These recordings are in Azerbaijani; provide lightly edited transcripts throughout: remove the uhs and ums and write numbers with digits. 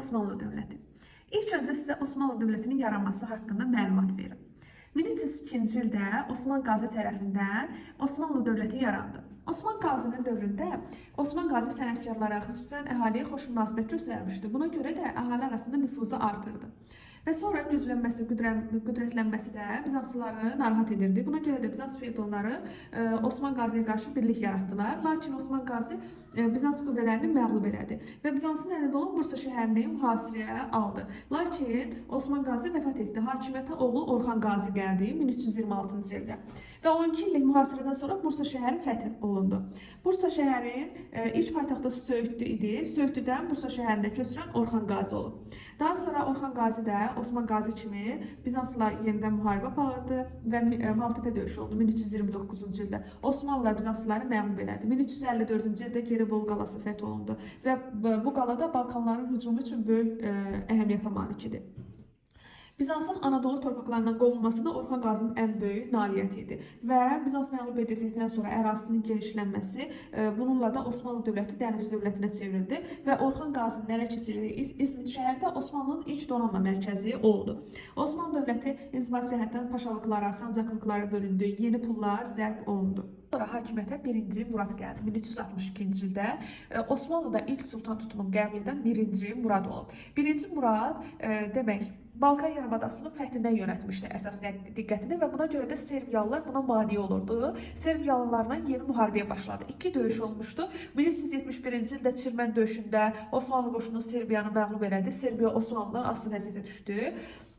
Osmanlı dövləti. İlk öncə sizə Osmanlı dövlətinin yaranması haqqında məlumat verim. 1302-ci ildə Osman Qazi tərəfindən Osmanlı dövləti yarandı. Osman Qazinin dövründə Osman Qazi sənətkarlara, xüsusən əhaliyə xoş münasibət göstərmişdi. Buna görə də əhali arasında nüfuzu artırdı. Və sonra güclənməsi, qüdrətlənməsi də Bizanslıları narahat edirdi. Buna görə də Bizans feodalları Osman Qaziyə qarşı birlik yaratdılar. Lakin Osman Qazi Bizans qüvvələrini məğlub elədi və Bizansın əlində olan Bursa şəhərini mühasirəyə aldı. Lakin Osman Qazi vəfat etdi. Hakimiyyətə oğlu Orxan Qazi gəldi 1326-cı ildə. Və 12 illik mühasirədən sonra Bursa şəhəri fəth olundu. Bursa şəhərin ilk paytaxtı Söyüdlü idi. Söyüdlüdən Bursa şəhərinə köçürən Orxan Qazi olub. Daha sonra Orxan Qazi də Osman Qazi kimi Bizanslılar yenidən müharibə apardı və Maltepe döyüşü oldu 1329-cu ildə. Osmanlılar Bizanslıları məğlub elədi. 1354-cü ildə Gelibolu qalası fəth olundu və bu qalada Balkanların hücumu üçün böyük əhəmiyyətə malik idi. Bizansın Anadolu torpaqlarından qovulması da Orxan Qazinin ən böyük nailiyyəti idi və Bizans məğlub edildikdən sonra ərazisinin genişlənməsi, bununla da Osmanlı dövləti dəniz dövlətinə çevrildi və Orxan Qazinin ələ keçirdiyi İzmit şəhərdə Osmanlının ilk donanma mərkəzi oldu. Osmanlı dövləti inzibat cəhətdən paşalıqlara, sancaqlıqlara bölündü, yeni pullar zərb olundu. Sonra hakimiyyətə 1-ci Murad gəldi 1362-ci ildə. Osmanlıda ilk sultan tutulub qəbul edən 1-ci Murad olub. 1-ci Murad demək Balkan yarımadasının fəthinə yönətmişdi əsas diqqətini və buna görə də Serbiyalılar buna mane olurdu. Serbiyalılarla yeni müharibəyə başladı. İki döyüş olmuşdu. 1371-ci ildə Çirmən döyüşündə Osmanlı qoşunu Serbiyanı məğlub elədi. Serbiya Osmanlıdan asılı vəziyyətə düşdü.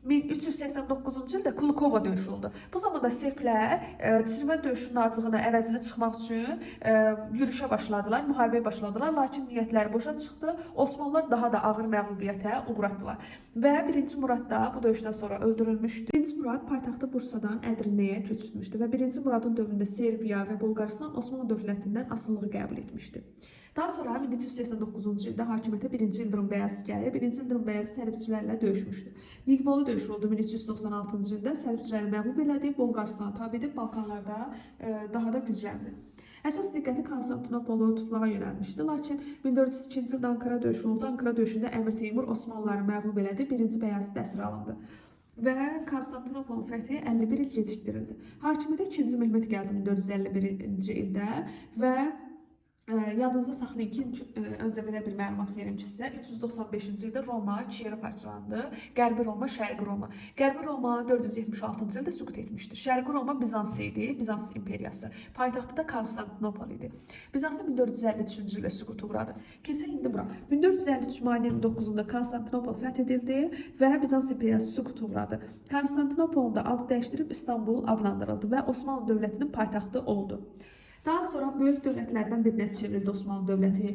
1389-cu ildə Kulukova döyüşü oldu. Bu zamanda serblər Çirmən döyüşünün acığını əvəzinə çıxmaq üçün yürüşə başladılar, müharibəyə başladılar. Lakin niyyətləri boşa çıxdı. Osmanlılar daha da ağır məğlubiyyətə uğratdılar. Və 1-ci Murad da bu döyüşdən sonra öldürülmüşdü. 1-ci Murad paytaxtı Bursadan Ədirnəyə köçürtmüşdü və 1-ci Muradın dövründə Serbiya və Bolqarıstan Osmanlı dövlətindən asılılığı qəbul etmişdi. Daha sonra 1389-cu ildə hakimiyyətə 1-ci İldırım Bəyazı gəlir. 1-ci İldırım Bəyazı Səlibçilərlə döyüşmüşdü. Nigolu döyüşü oldu 1396-cı ildə. Səlibçiləri məğlub elədi, Bolqarıstan tabi edib Balkanlarda daha da gücləndi. Əsas diqqəti Konstantinopolu tutmağa yönəlmişdi. Lakin 1402-ci ildə Ankara döyüşü oldu. Ankara döyüşündə Əmir Teymur Osmanlıları məğlub elədi. 1-ci Bəyazı əsir alındı. Və Konstantinopolun fəthi 51 il gecikdirildi. Hakimiyyətə 2-ci Mehmet gəldi 1451-ci ildə və yadınızda saxlayın ki, öncə belə bir məlumat verim ki sizə. 395-ci ildə Roma iki yerə parçalandı. Qərbi Roma, Şərqi Roma. Qərbi Roma 476-cı ildə süqut etmişdi. Şərqi Roma Bizans idi, Bizans imperiyası. Paytaxtı da Konstantinopol idi. Bizans da 1453-cü ildə süqut uğradı. Keçək indi bura. 1453 mayın 29-da Konstantinopol fəth edildi və Bizans imperiyası süqut uğradı. Konstantinopolun da adı dəyişdirib İstanbul adlandırıldı və Osmanlı dövlətinin paytaxtı oldu. Daha sonra böyük dövlətlərdən birinə çevrildi Osmanlı dövləti.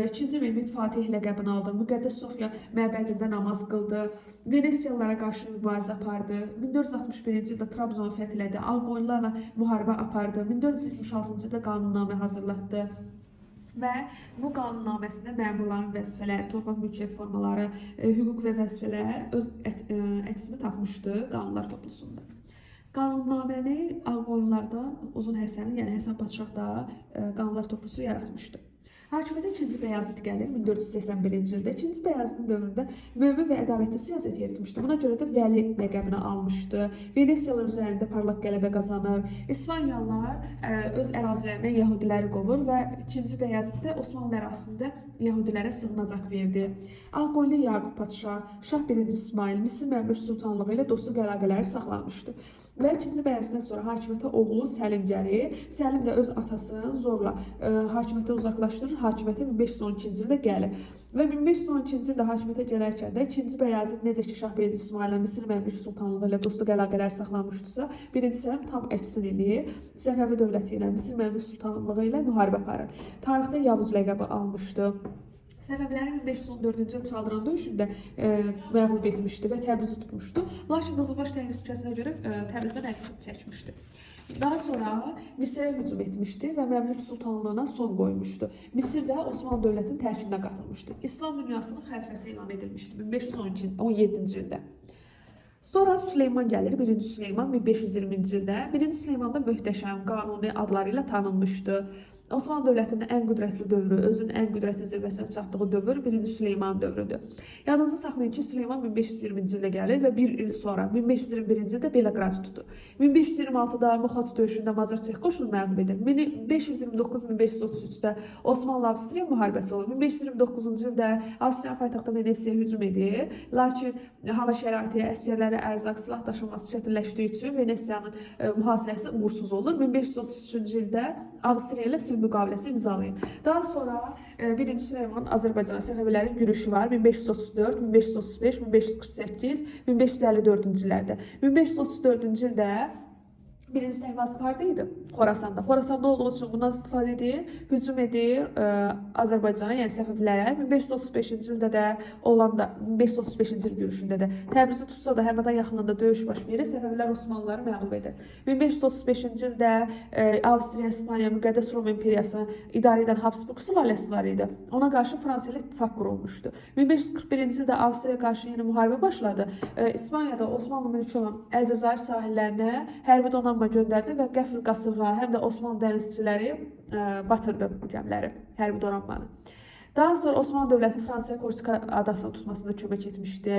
2-ci Mehmet Fatih ləqəbini aldı. Müqəddəs Sofya məbədində namaz qıldı. Venesiyalılara qarşı mübarizə apardı. 1461-ci ildə Trabzonu fəth elədi. Ağqoyunlarla müharibə apardı. 1476-cı ildə qanunnamə hazırlatdı. Və bu qanunnaməsində məmurların vəzifələri, torpaq mülkiyyət formaları, hüquq və vəzifələr öz əksini tapmışdı qanunlar toplusunda. Qanunnaməni Ağqoyunlardan Uzun Həsən, yəni Həsən Padşah da qanunlar toplusu yaratmışdı. Hakimiyyətə 2-ci Bəyazıd gəlir 1481-ci ildə. 2-ci Bəyazıdın dövründə mömin və ədalətli siyasət yeritmişdi. Buna görə də Vəli ləqəbini almışdı. Venesiyalılar üzərində parlaq qələbə qazanır. İspaniyalılar öz ərazilərindən Yahudiləri qovur və 2-ci Bəyazıddə Osmanlı ərazisində Yahudilərə sığınacaq verdi. Ağqoyunlu Yaqub Padşah, Şah 1-ci İsmail, Misir Məmlük Sultanlığı ilə dostluq əlaqələri saxlamışdı. Və 2-ci Bəyazıddan sonra hakimiyyətə oğlu Səlim gəlir. Səlim də öz atasını zorla hakimiyyətə uzaqlaşdırır. Hakimiyyətə 1512-ci ildə gəlir. Və 1512-ci ildə hakimiyyətə gələrkən də 2-ci Bəyazıd necə ki Şah 1-ci İsmaillə Misir Məmlük Sultanlığı ilə dostluq əlaqələri saxlamışdısa, 1-ci Səlim tam əksin eləyir. Səfəvi dövləti ilə Misir Məmlük Sultanlığı ilə müharibə aparır. Tarixdə Yavuz ləqəbi almışdı. Səfəviləri 1514-cü il Çaldıran döyüşündə məğlub etmişdi və Təbrizi tutmuşdu. Lakin Qızılbaş təhlükəsinə görə Təbrizdən əl çəkmişdi. Daha sonra Misirə hücum etmişdi və Məmlük Sultanlığına son qoymuşdu. Misir də Osmanlı dövlətinin tərkibinə qatılmışdı. İslam dünyasının xəlifəsi elan edilmişdi 1517-ci ildə. Sonra Süleyman gəlir, 1-ci Süleyman 1520-ci ildə. 1-ci Süleyman da möhtəşəm, qanuni adları ilə tanınmışdı. Osmanlı dövlətinin ən qüdrətli dövrü, özünün ən qüdrətli zirvəsinə çatdığı dövr 1-ci Süleyman dövrüdür. Yadınızda saxlayın ki, Süleyman 1520-ci ildə gəlir və bir il sonra 1521-ci ildə Belaqrad tutur. 1526-da Moxaç döyüşündə Macar-Çex qoşunu məğlub edir. 1529-1533-də Osmanlı-Avstriya müharibəsi olur. 1529-cu ildə Avstriya paytaxtı Venesiya hücum edir. Lakin hava şəraiti, əsgərlərə ərzaq, silah daşınması çətinləşdiyi üçün Venesiyanın mühasirəsi uğursuz olur. 1533-cü ildə Avstriya ilə sülh müqaviləsi imzalayır. Daha sonra 1-ci Süleyman Azərbaycana Səfəvilərin yürüşü var. 1534, 1535, 1548, 1554-cü illərdə. 1534-cü ildə birinci Təhmasib harda idi? Xorasanda. Xorasanda olduğu üçün bundan istifadə edir, hücum edir Azərbaycana, yəni Səfəvilərə. 1535-ci ildə də olanda, 1535-ci il yürüşündə də Təbrizi tutsa da Həmədan yaxınlığında döyüş baş verir, Səfəvilər Osmanlıları məğlub edir. 1535-ci ildə Avstriya, İspaniya, Müqəddəs Rom İmperiyasını idarə edən Habsburg sülaləsi var idi. Ona qarşı Fransa ilə ittifaq qurulmuşdu. 1541-ci ildə Avstriyaya qarşı yeni müharibə başladı. İspaniyada Osmanlı mülkü olan Əlcəzair sahillərinə hərbi donanma göndərdi və qəfil qasırğa, həm də Osmanlı dənizçiləri batırdı bu gəmiləri, hərbi donanmanı. Daha sonra Osmanlı dövləti Fransaya Korsika adasını tutmasında kömək etmişdi.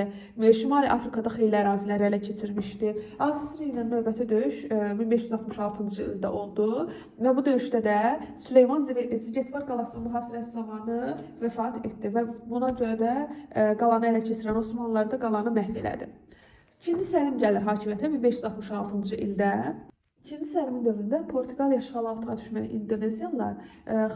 Şimali Afrikada xeyli əraziləri ələ keçirmişdi. Avstriya ilə növbəti döyüş 1566-cı ildə oldu və bu döyüşdə də Süleyman Zigetvar qalasının mühasirəsi zamanı vəfat etdi və buna görə də qalanı ələ keçirən Osmanlılar da qalanı məhv elədi. İkinci Səlim gəlir hakimiyyətə 1566-cı ildə. İkinci Səlimin dövründə Portuqaliya işğalı altına düşmən İndoneziyalılar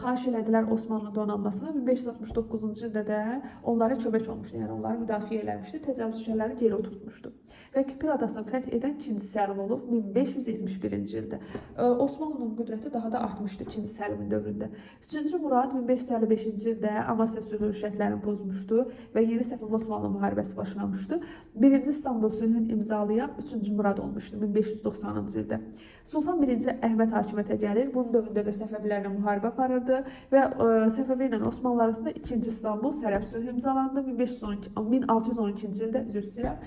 xahiş elədilər Osmanlı donanmasına. 1569-cu ildə də onlara kömək olmuşdu, yəni onları müdafiə eləmişdi, təcavüzkarları geri oturtmuşdu. Və Kipr adasını fəth edən 2-ci Səlim olub 1571-ci ildə. Osmanlının qüdrəti daha da artmışdı 2-ci Səlimin dövründə. 3-cü Murad 1555-ci ildə Amasya sülhü şərtlərini pozmuşdu və yeni Səfəv-Osmanlı müharibəsi başlamışdı. 1-ci İstanbul sülhünü imzalayan 3-cü Murad olmuşdu 1590-cı ildə. Sultan 1-ci Əhməd hakimiyyətə gəlir. Bunun dövründə də Səfəvilərlə müharibə aparırdı və Səfəvi ilə Osmanlı arasında 2-ci İstanbul sərhəd sülhü imzalandı 1612-ci ildə, üzr istəyirəm.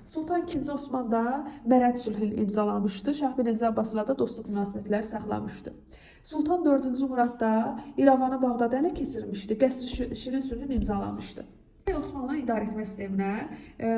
Sultan II Osman da Mərəd sülhünü imzalamışdı. Şah 1-ci Abbas ilə də dostluq münasibətləri saxlamışdı. Sultan 4-cü Murad da İrəvanı Bağdada ələ keçirmişdi. Qəsr-i Şirin sülhünü imzalamışdı. Osmanlı idarə etmə sisteminə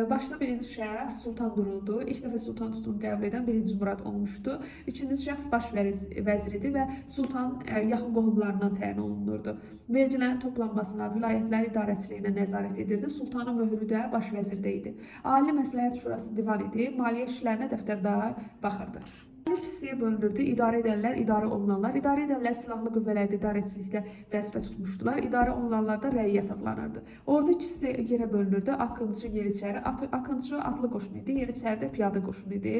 başda birinci şəxs Sultan duruldu. İlk dəfə Sultan tutunu qəbul edən 1-ci Murad olmuşdu. İkinci şəxs baş vəzir idi və Sultan yaxın qohumlarından təyin olunurdu. Vergilərin toplanmasına, vilayətlərin idarəçiliyinə nəzarət edirdi. Sultanın möhrü də baş vəzirdə idi. Ali Məsləhət Şurası divan idi. Maliyyə işlərinə dəftərdar baxırdı. İki hissəyə bölünürdü. İdarə edənlər, idarə olunanlar. İdarə edənlər silahlı qüvvələrdə idarəçilikdə vəzifə tutmuşdular. İdarə olunanlar da rəiyyət adlanırdı. Orada iki hissəyə yerə bölünürdü. Akıncı, Yeniçəri. Akıncı atlı qoşun idi, Yeniçəri də piyada qoşun idi.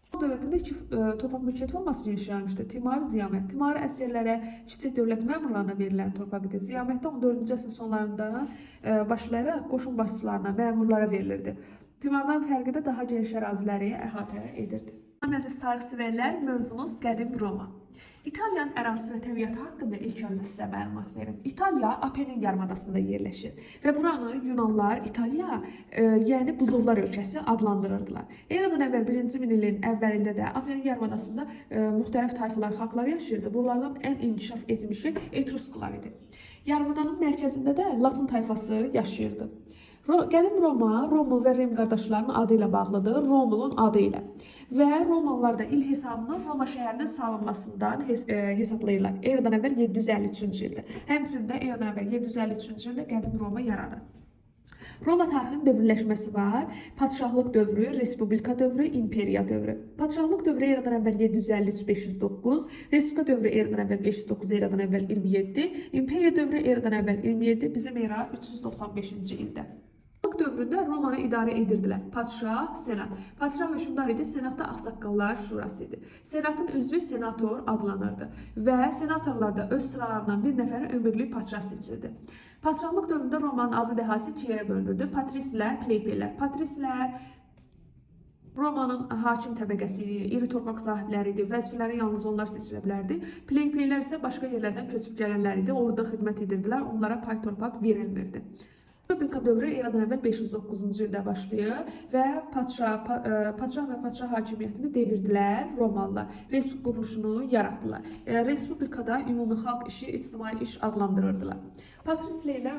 Bu dövlətində iki torpaq mülkiyyəti olması geniş yayılmışdı. Timar, Ziyamət. Timar əsgərlərə, kiçik dövlət məmurlarına verilən torpaq idi. Ziyamətdə 14-cü əsrin sonlarında başlara, qoşun başçılarına, məmurlara verilirdi. Timardan fərqi də daha geniş əraziləri əhatə edirdi. Əziz tarixsevərlər, mövzumuz qədim Roma. İtaliyanın ərazisi və təbiəti haqqında ilk öncə sizə məlumat verim. İtaliya Apennin yarımadasında yerləşir və buranı Yunanlar İtaliya, yəni buzovlar ölkəsi adlandırırdılar. Eradan əvvəl 1-ci minilliyin əvvəlində də Apennin yarımadasında müxtəlif tayfalar, xalqlar yaşayırdı. Bunlardan ən inkişaf etmişi Etrusklar idi. Yarımadanın mərkəzində də Latin tayfası yaşayırdı. Qədim Roma, Romul və Rim qardaşlarının adı ilə bağlıdır, Romulun adı ilə. Və Romalılar da il hesabını Roma şəhərinin salınmasından hesablayırlar. Eradan əvvəl 753-cü ildə. Həmçində Eradan əvvəl 753-cü ildə qədim Roma yaranır. Roma tarixinin dövrləşməsi var. Padşahlıq dövrü, Respublika dövrü, İmperiya dövrü. Padşahlıq dövrü Eradan əvvəl 753-509, Respublika dövrü Eradan əvvəl 509, Eradan əvvəl 27, İmperiya dövrü Eradan əvvəl 27, bizim era 395-ci ildə. Padşahlıq dövründə Romanı idarə edirdilər. Padşah, senat. Padşah hökmdar idi, senatda ağsaqqallar şurası idi. Senatın üzvü senator adlanırdı və senatorlar da öz sıralarından bir nəfəri ömürlük padşah seçildi. Padşahlıq dövründə Romanın azad əhalisi iki yerə bölünürdü. Patrislər, plebeylər. Patrislər Romanın hakim təbəqəsi idi, iri torpaq sahibləri idi, vəzifələri yalnız onlar seçilə bilərdi. Plebeylər isə başqa yerlərdən köçüb gələnlər idi, orada xidmət edirdilər, onlara pay torpaq verilmirdi. Respublika dövrü eradan əvvəl 509-cu ildə başlayır və padşah və padşah hakimiyyətini devirdilər Romalılar. Respublika quruluşunu yaratdılar. Respublikada ümumi xalq işi, ictimai iş adlandırırdılar. Patrislərlə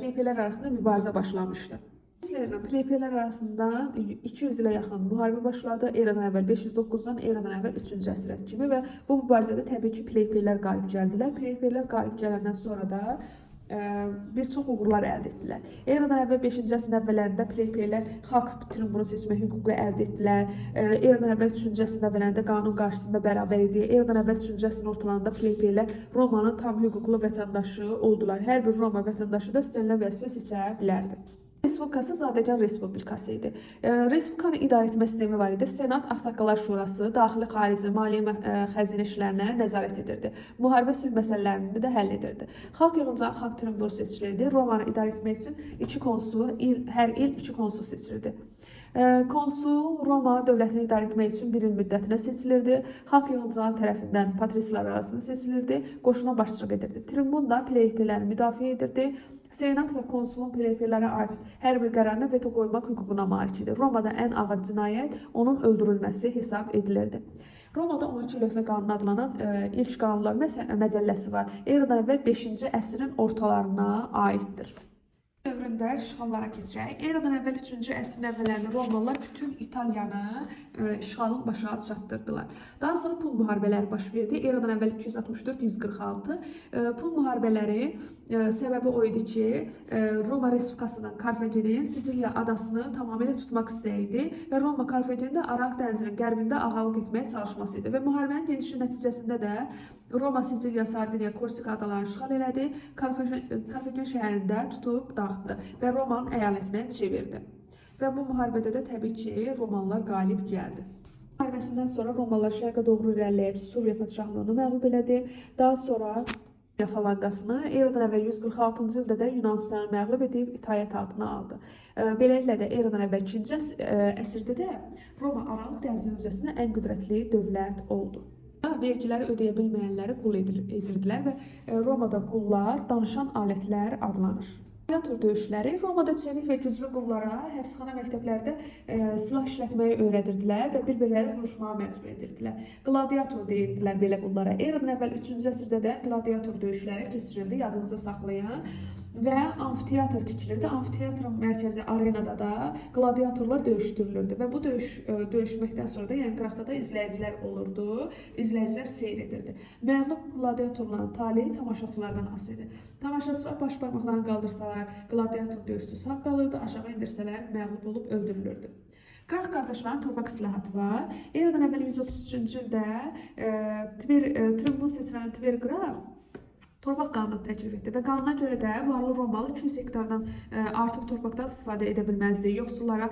plebeylər arasında mübarizə başlamışdı. Patrislərlə plebeylər arasında 200 ilə yaxın müharibə başladı. Eradan əvvəl 509-dan eradan əvvəl 3-cü əsrə kimi və bu mübarizədə təbii ki, plebeylər qalib gəldilər. Plebeylər qalib gələndən sonra da bir çox uğurlar əldə etdilər. Eradan əvvəl 5-ci əsrin əvvəllərində plebeylər xalq tribunu seçmə hüququ əldə etdilər. Eradan əvvəl 3-cü əsrin əvvəllərində qanun qarşısında bərabər idi. Eradan əvvəl 3-cü əsrin ortalarında plebeylər Romanın tam hüquqlu vətəndaşı oldular. Hər bir Roma vətəndaşı da istənilən vəzifə seçə bilərdi. Respublikası zadəgan respublikası idi. Respublikanın idarə etmə sistemi var idi. Senat, Ağsaqqallar Şurası daxili, xarici, maliyyə, xəzinə işlərinə nəzarət edirdi. Müharibə sülh məsələlərini də həll edirdi. Xalq yığıncağı xalq tribunu seçilirdi. Romanı idarə etmək üçün hər il iki konsul seçilirdi. Konsul Roma dövlətini idarə etmək üçün bir il müddətinə seçilirdi. Xalq yığıncağı tərəfindən patrislər arasında seçilirdi. Qoşuna başçılıq edirdi. Tribun da plebeyləri müdafiə edirdi. Senat və konsulun plebeylərə aid hər bir qərarına veto qoymaq hüququna malik idi. Romada ən ağır cinayət onun öldürülməsi hesab edilirdi. Romada 12 lövhə qanunu adlanan ilk qanunlar məcəlləsi var. Eradan əvvəl 5-ci əsrin ortalarına aiddir. Dövründə işğallara keçək. Eradan əvvəl 3-cü əsrin əvvəllərində Romalılar bütün İtaliyanı işğalın başa çatdırdılar. Daha sonra pun müharibələri baş verdi. Eradan əvvəl 264-146. Pun müharibələri səbəbi o idi ki, Roma Respublikasının Karfagenin Siciliya adasını tamamilə tutmaq istəyirdi və Roma Karfagendə Araq dənizinin qərbində ağalıq etməyə çalışması idi və müharibənin gedişi nəticəsində də Roma, Siciliya, Sardiniya, Korsika adalarını işğal elədi, Karfagen şəhərində tutub dağıtdı və Romanın əyalətinə çevirdi. Və bu müharibədə də təbii ki, Romalılar qalib gəldi. Müharibəsindən sonra Romalılar şərqə doğru irəliləyib Suriya padşahlığını məğlub elədi. Daha sonra falanqasını eradan əvvəl 146-cı ildə də Yunanistanı məğlub edib itaət altına aldı. Beləliklə də eradan əvvəl 2-ci əsrdə də Roma Aralıq dənizi hövzəsində ən qüdrətli dövlət oldu. Vergiləri ödəyə bilməyənləri qul edirdilər və Romada qullar danışan alətlər adlanır. Qladiator döyüşləri Romada çevik və güclü qullara həbsxana məktəblərdə silah işlətməyi öyrədirdilər və bir-birləri vuruşmağa məcbur edirdilər. Qladiator deyirdilər belə qullara. Eradan əvvəl 3-cü əsrdə də qladiator döyüşləri keçirildi, yadınızda saxlayın. Və amfiteatr tikilirdi. Amfiteatrın mərkəzi arenada da qladiatorlar döyüşdürülürdü və bu döyüşməkdən sonra da yəni qıraqda da izləyicilər olurdu. İzləyicilər seyr edirdi. Məğlub qladiatorların taleyi tamaşaçılardan asılı idi. Tamaşaçılar baş barmaqlarını qaldırsalar, qladiator döyüşçü sağ qalırdı, aşağı indirsələr məğlub olub öldürülürdü. Qıraq qardaşların torpaq islahatı var. Eradan əvvəl 133-cü ildə tribun seçilən Tver qıraq torpaq qanunu təklif etdi və qanuna görə də varlı Romalı 200 hektardan artıq torpaqdan istifadə edə bilməzdi. Yoxsullara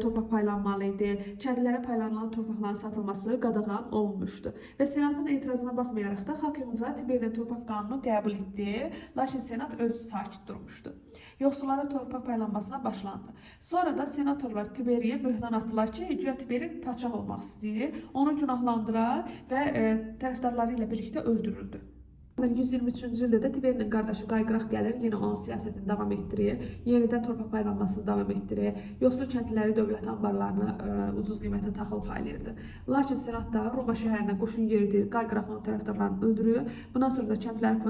torpaq paylanmalı idi. Kəndlilərə paylanılan torpaqların satılması qadağan olunmuşdu. Və Senatın etirazına baxmayaraq da xalq yığıncağı Tiberin torpaq qanunu qəbul etdi. Lakin Senat özü sakit durmuşdu. Yoxsullara torpaq paylanmasına başlandı. Sonra da senatorlar Tiberiyə böhtan atdılar ki, güya Tiberi padşah olmaq istəyir, onu günahlandırar və tərəfdarları ilə birlikdə öldürüldü. 123-cü ildə də Tiberinin qardaşı Qayqıraq gəlir, yenə onun siyasətini davam etdirir, yenidən torpaq paylanmasını davam etdirir, yoxsul kəndliləri dövlət anbarlarına ucuz qiymətə taxıl paylayırdı. Lakin Senatda Roma şəhərinə qoşun yeridir, Qayqıraq onun tərəfdarlarını öldürür. Bundan sonra da kəndlilərin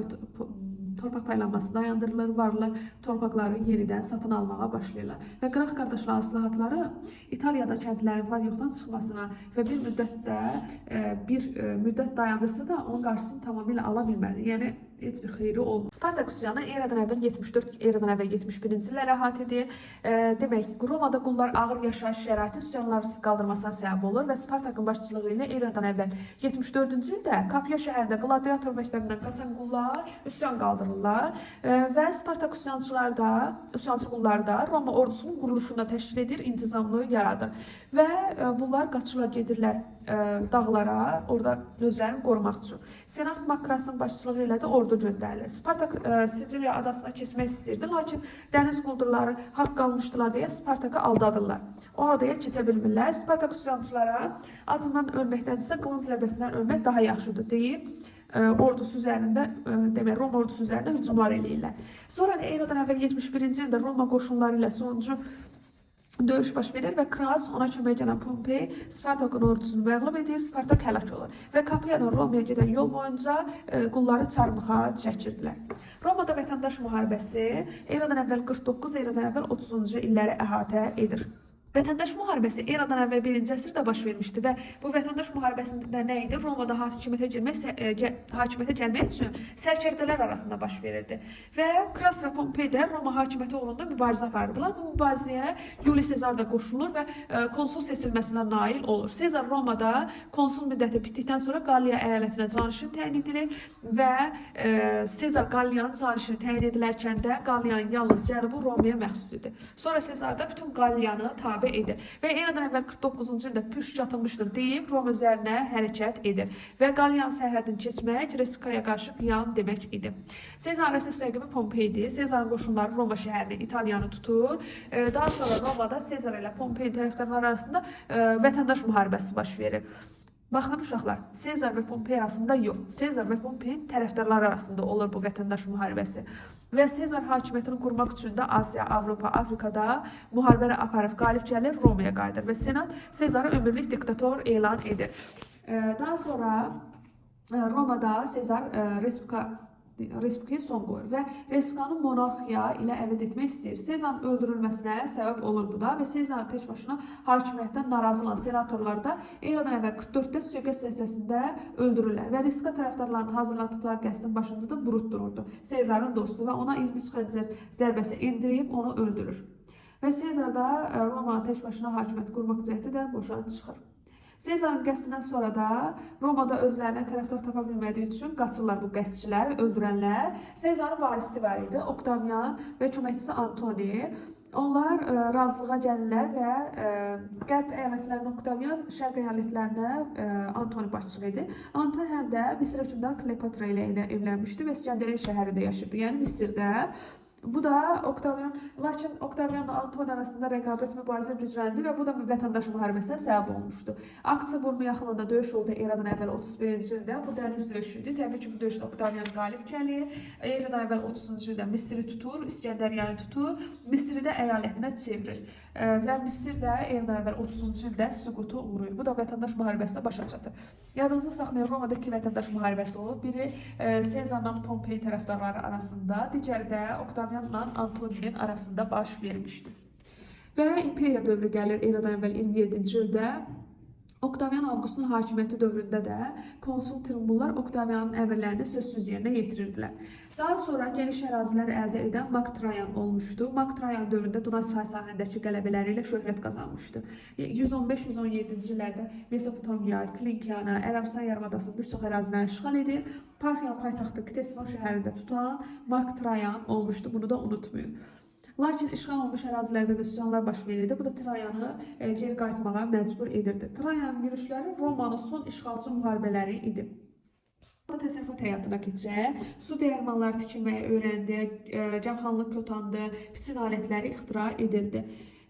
torpaq paylanması dayandırılır, varlı torpaqları yenidən satın almağa başlayırlar. Və qıraq qardaşların islahatları İtaliyada kəndlilərin var yoxdan çıxmasına və bir müddət dayandırsa da onun qarşısını tamamilə ala bilmədi. Yəni heç bir xeyri olmadı. Spartak üsyanı eradan əvvəl 74, eradan əvvəl 71-ci illərə əhatə edir. Demək, Romada qullar ağır yaşayış şəraiti üsyanları qaldırmasına səbəb olur və Spartakın başçılığı ilə eradan əvvəl 74-cü ildə Kapya şəhərində qladiator məktəbindən qaçan qullar üsyan qaldırırlar və Spartak üsyançı qullar da Roma ordusunun quruluşunda təşkil edir, intizamlı yaradır və bunlar qaçırlar, gedirlər dağlara, orada özlərini qorumaq üçün. Senat Makrasın başçılığı ilə də ordu göndərilir. Spartak Siciliya adasına keçmək istəyirdi, lakin dəniz quldurları haqq qalmışdılar deyə Spartakı aldadırlar. O adaya keçə bilmirlər. Spartak üsyançılara acından ölməkdənsə qılınc zərbəsindən ölmək daha yaxşıdır deyib ordusu üzərində, demək, Roma ordusu üzərində hücumlar eləyirlər. Sonra da eradan əvvəl 71-ci ildə Roma qoşunları ilə sonuncu döyüş baş verir və Kras ona kömək gələn Pompey Spartakın ordusunu məğlub edir, Spartak həlak olur və Kapuyadan Romaya gedən yol boyunca qulları çarmıxa çəkirdilər. Romada vətəndaş müharibəsi eradan əvvəl 49, eradan əvvəl 30-cu illəri əhatə edir. Vətəndaş müharibəsi eradan əvvəl 1-ci əsrdə baş vermişdi və bu vətəndaş müharibəsində nə idi? Romada hakimiyyətə gəlmək üçün sərkərdələr arasında baş verirdi. Və Kras və Pompey də Roma hakimiyyəti uğrunda mübarizə apardılar. Bu mübarizəyə Yuli Sezar da qoşulur və konsul seçilməsinə nail olur. Sezar Romada konsul müddəti bitdikdən sonra Qalliya əyalətinə canişin təyin edilir və Sezar Qalliyanın canişini təyin edilərkən də Qalliyanın yalnız Cənubu Romaya məxsus idi. Sonra Sezar da bütün Qalliyanı tabe edir və eradan əvvəl 49-cu ildə püşk çatılmışdır deyib Roma üzərinə hərəkət edir və Qalliyan sərhədini keçmək Respublikaya qarşı qiyam demək idi. Sezarın əsas rəqibi Pompey idi. Sezarın qoşunları Roma şəhərini, İtaliyanı tutur. Daha sonra Romada Sezar ilə Pompeyin tərəfdarları arasında vətəndaş müharibəsi baş verir. Baxın uşaqlar, Sezar və Pompey arasında yox, Sezar və Pompeyin tərəfdarları arasında olur bu vətəndaş müharibəsi. Və Sezar hakimiyyətini qurmaq üçün də Asiya, Avropa, Afrikada müharibə aparıb qalib gəlir, Romaya qayıdır və Senat Sezarı ömürlük diktator elan edir. Daha sonra Romada Sezar Respublikaya son qoyur və Respublikanı monarxiya ilə əvəz etmək istəyir. Sezarın öldürülməsinə səbəb olur bu da və Sezarın tək başına hakimiyyətdən narazı olan senatorlar da eradan əvvəl 44-də suiqəst nəticəsində öldürürlər və Respublika tərəfdarlarının hazırladıqları qəsdin başında da Brut dururdu. Sezarın dostu və ona 23 xəncər zərbəsi endirib onu öldürür. Və Sezar da Roma tək başına hakimiyyət qurmaq cəhdi də boşa çıxır. Sezarın qəsdindən sonra da Romada özlərinə tərəfdar tapa bilmədiyi üçün qaçırlar bu qəsdçilər, öldürənlər. Sezarın varisi var idi, Oktavian və köməkçisi Antoni. Onlar razılığa gəlirlər və qərb əyalətlərinə Oktavian, şərq əyalətlərinə Antoni başçılıq edir. Antoni həm də Misir hökmdarı Kleopatra ilə evlənmişdi və İskəndəriyə şəhərində yaşayırdı, yəni Misirdə. Bu da Oktavian, lakin Oktavianla Antoni arasında rəqabət mübarizə gücləndi və bu da vətəndaş müharibəsinə səbəb olmuşdu. Aksiya burnu yaxınlığında döyüş oldu eradan əvvəl 31-ci ildə. Bu dəniz döyüşü idi. Təbii ki, bu döyüşdə Oktavian qalib gəlir. Eradan əvvəl 30-cu ildə Misiri tutur, İskəndəriyanı tutur, Misiri də əyalətinə çevirir. Və Misir də eradan əvvəl 30-cu ildə süqutu uğrayır. Bu da vətəndaş müharibəsinə başa çatır. Yadınızda saxlayın, Romada iki vətəndaş müharibəsi olub. Biri Sezarla Pompey tərəfdarları arasında, digəri də Oktavianla Antoninin arasında baş vermişdir. Və imperiya dövrü gəlir eradan əvvəl 27-ci ildə. Oktavian Avqustun hakimiyyəti dövründə də konsul tribunlar Oktavianın əmrlərini sözsüz yerinə yetirirdilər. Daha sonra geniş ərazilər əldə edən Mark Trayan olmuşdu. Mark Trayan dövründə Dunay çay sahilindəki qələbələri ilə şöhrət qazanmışdı. 115-117-ci illərdə Mesopotamiya, Klinkiana, Ərəbistan yarımadasının bir çox ərazilərini işğal edir. Parfiyan paytaxtı Ktesifon şəhərində tutan Mark Trayan olmuşdu. Bunu da unutmayın. Lakin işğal olmuş ərazilərdə də üsyanlar baş verirdi. Bu da Trayanı geri qayıtmağa məcbur edirdi. Trayanın yürüşləri Romanın son işğalçı müharibələri idi. Təsərrüfat həyatına keçir, su dəyirmanları tikilməyi öyrəndi, cəmxanlıq kötandı, biçin alətləri ixtira edildi.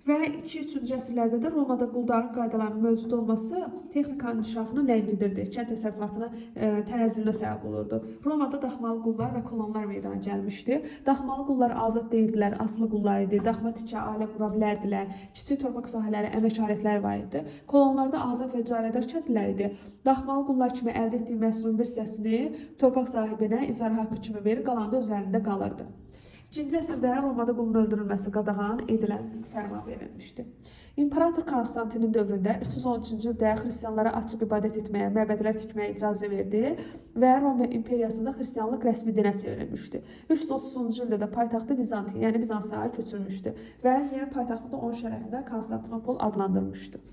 Və 2-3-cü əsrlərdə də Romada quldarlıq qaydalarının mövcud olması texnikanın inkişafını ləngidirdi, kənd təsərrüfatına tənəzzülünə səbəb olurdu. Romada daxmalı qullar və kolonlar meydana gəlmişdi. Daxmalı qullar azad deyildilər, asılı qullar idi, daxma tikə, ailə qura bilərdilər, kiçik torpaq sahələri, əmək alətləri var idi. Kolonlarda azad və icarədar kəndlilər idi. Daxmalı qullar kimi əldə etdiyi məhsulun bir hissəsini torpaq sahibinə icarə haqqı kimi verir, qalan da özlərində qalırdı. 2-ci əsrdə Romada qulun öldürülməsi qadağan edilən fərman verilmişdi. İmperator Konstantinin dövründə 313-cü ildə xristianlara açıq ibadət etməyə, məbədlər tikməyə icazə verdi və Roma imperiyasında xristianlıq rəsmi dinə çevrilmişdi. 330-cu ildə də paytaxtı Bizantiya, yəni Bizansaya köçürmüşdü və yeni paytaxtı da onun şərəfinə Konstantinopol adlandırmışdı.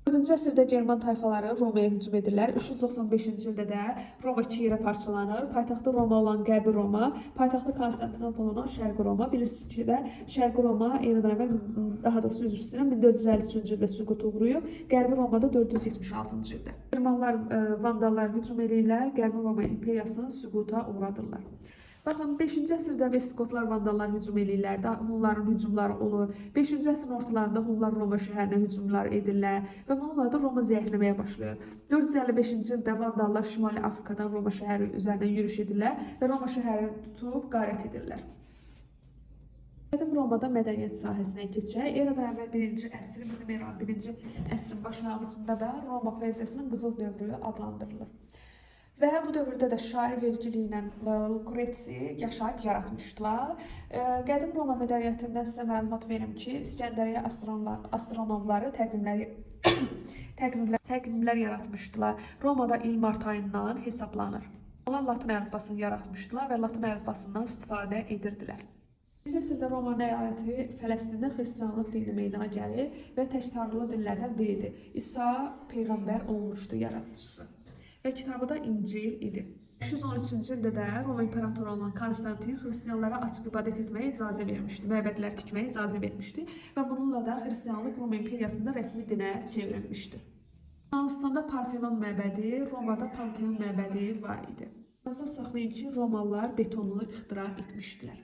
4-cü əsrdə German tayfaları Romaya hücum edirlər. 395-ci ildə də Roma iki yerə parçalanır. Paytaxtı Roma olan Qərbi Roma, paytaxtı Konstantinopol olan Şərqi Roma. Bilirsiniz ki də Şərqi Roma eradan əvvəl, daha doğrusu üzr istəyirəm, 1453-cü ildə süqut uğrayıb. Qərbi Romada 476-cı ildə. Germanlar, vandallar hücum edirlər, Qərbi Roma imperiyasını süquta uğradırlar. Baxın, 5-ci əsrdə Vestkotlar, Vandallar hücum edirlər, Hunların hücumları olur. 5-ci əsrin ortalarında Hunlar Roma şəhərinə hücumlar edirlər və bununla da Roma zəifləməyə başlayır. 455-ci ildə Vandallar Şimali Afrikadan Roma şəhəri üzərinə yürüş edirlər və Roma şəhərini tutub qarət edirlər. Qədim Romada mədəniyyət sahəsinə keçək. Eradan əvvəl 1-ci əsr, bizim eranın 1-ci əsrin başlanğıcında da Roma poeziyasının qızıl dövrü adlandırılır. Və bu dövrdə də şair Vergil ilə Lucrezi yaşayıb yaratmışdılar. Qədim Roma mədəniyyətindən sizə məlumat verim ki, İskəndəriyyə astronomları təqvimlər yaratmışdılar. Romada il mart ayından hesablanır. Onlar Latın əlifbasını yaratmışdılar və Latın əlifbasından istifadə edirdilər. 1-ci əsrdə Roma əyaləti Fələstində xristianlıq dini meydana gəlir və təktarlı dinlərdən biridir. İsa peyğəmbər olmuşdu, yaradıcısı. Və kitabı da İncil idi. 513-cü ildə də Roma imperatoru olan Konstantin xristianlara açıq ibadət etməyə icazə vermişdi, məbədlər tikməyə icazə vermişdi və bununla da xristianlıq Roma imperiyasında rəsmi dinə çevrilmişdir. Yunanıstanda Parfenon məbədi, Romada Panteon məbədi var idi. Yadınızda saxlayın ki, Romalılar betonu ixtira etmişdilər.